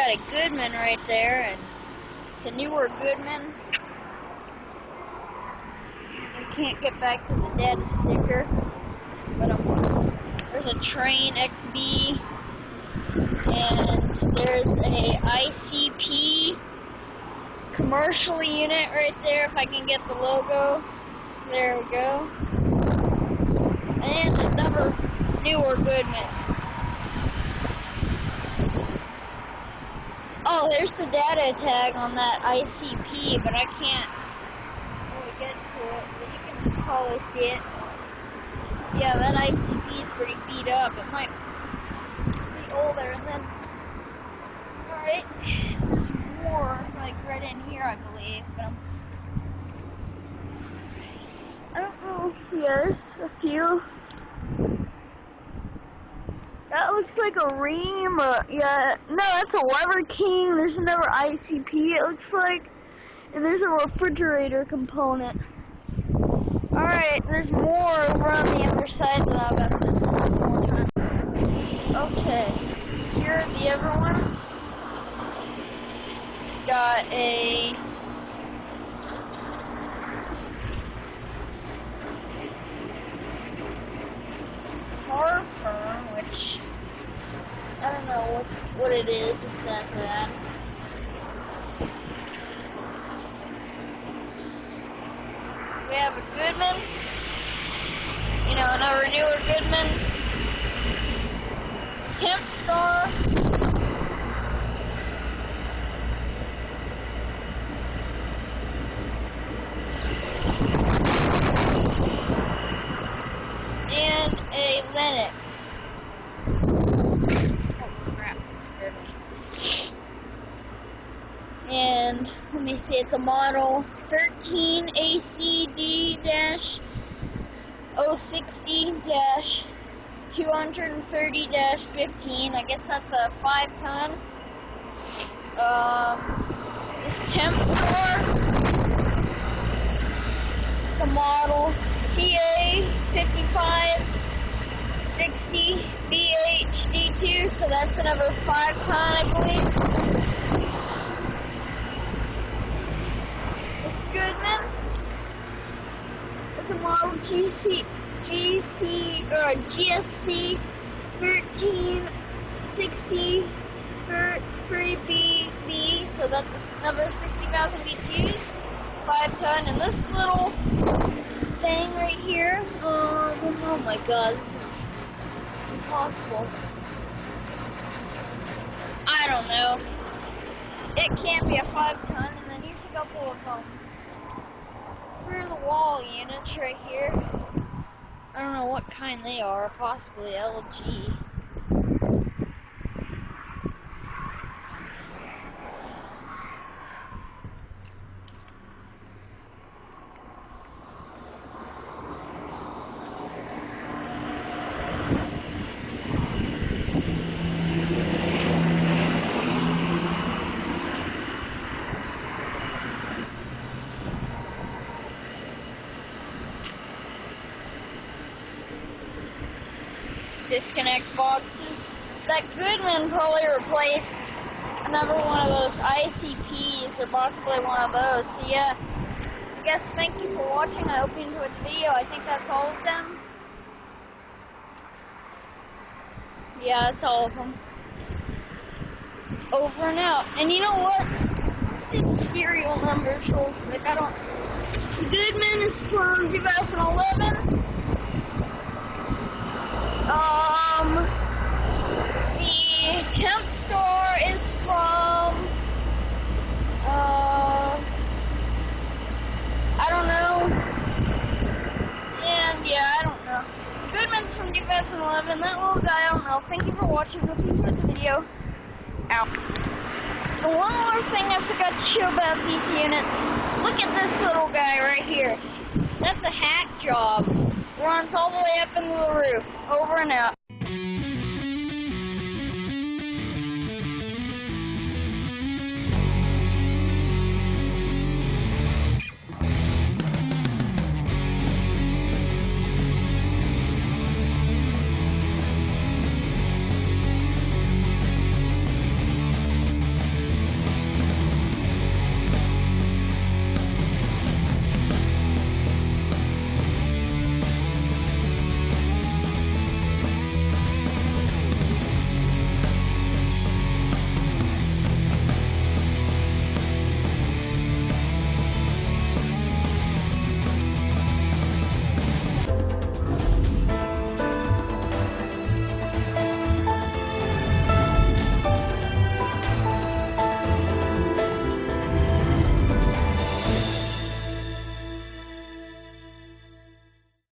got a Goodman right there, and it's a newer Goodman. I can't get back to the data sticker, but there's a Trane XB, and there's a ICP commercial unit right there. If I can get the logo, there we go. And another newer Goodman. Oh, there's the data tag on that ICP, but I can't really get to it, but you can probably see it. Yeah, that ICP is pretty beat up. It might be older. And then, alright, there's more, like right in here, I believe, but I don't know. Yeah, there's a few. That looks like a Ream, yeah, no, that's a Lever King. There's another ICP, it looks like, and there's a refrigerator component. Alright, there's more over on the other side that I'll have to do one more time. Okay, here are the other ones. Got a Martherm, which I don't know what it is exactly. We have a Goodman, another newer Goodman, Temp Star, and a Lennox. Oh crap, that scared me. And let me see, it's a model 13 ACD-060-230-15. I guess that's a 5-ton. This Temp Star, it's a model CA5560 BHD2, so that's another 5-ton, I believe. Goodman, it's a model GSC 1360 3BB, so that's another 60,000 BTUs, 5-ton, and this little thing right here, oh my god, this is impossible. I don't know. It can't be a 5-ton, and then here's a couple of Thru The Wall Units right here. I don't know what kind they are, possibly LG. Disconnect boxes. That Goodman probably replaced another one of those ICPs, or possibly one of those. So yeah, I guess thank you for watching. I hope you enjoyed the video. I think that's all of them. Yeah, that's all of them. Over and out. And you know what? Let's see the serial numbers real quick. Goodman is from 2011. The Temp Star is from, I don't know, and yeah, I don't know. The Goodman's from 2011, that little guy, I don't know. Thank you for watching, hope you enjoyed the video. Ow. And one more thing I forgot to show about these units. Look at this little guy right here. That's a hack job. Runs all the way up into the roof. Over and out.